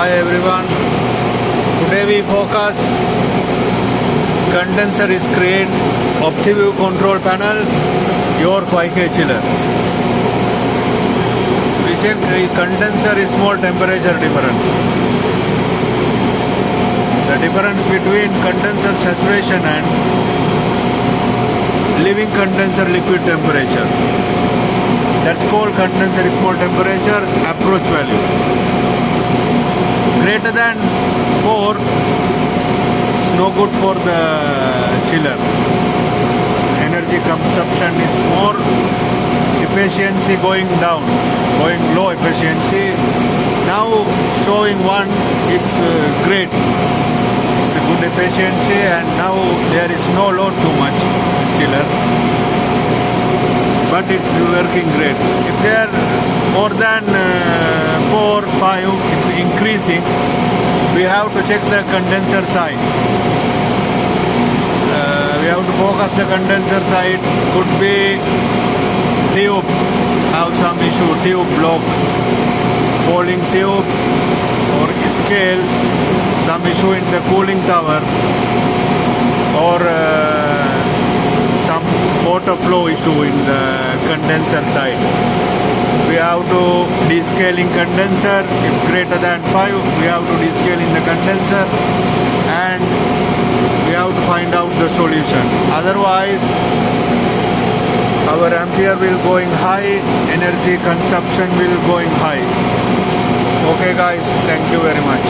Hi everyone. Today we focus condenser is create OptiView control panel your 5K chiller. We check condenser is small temperature difference. The difference between condenser saturation and living condenser liquid temperature. That's called condenser small temperature approach value. Greater than 4 is no good for the chiller. Energy consumption is more, efficiency going down, going low efficiency. Now showing 1, it's great. It's a good efficiency, and now there is no load too much this chiller. But it's working great. If they are more than 4, 5, it's increasing, we have to check the condenser side. We have to focus the condenser side. Could be tube, have some issue, tube block, falling tube, or scale, some issue in the cooling tower, or some water flow issue in the condenser side. We have to descaling condenser. If greater than 5, we have to descale in the condenser, and we have to find out the solution. Otherwise, our ampere will going high, energy consumption will going high. Okay guys, thank you very much.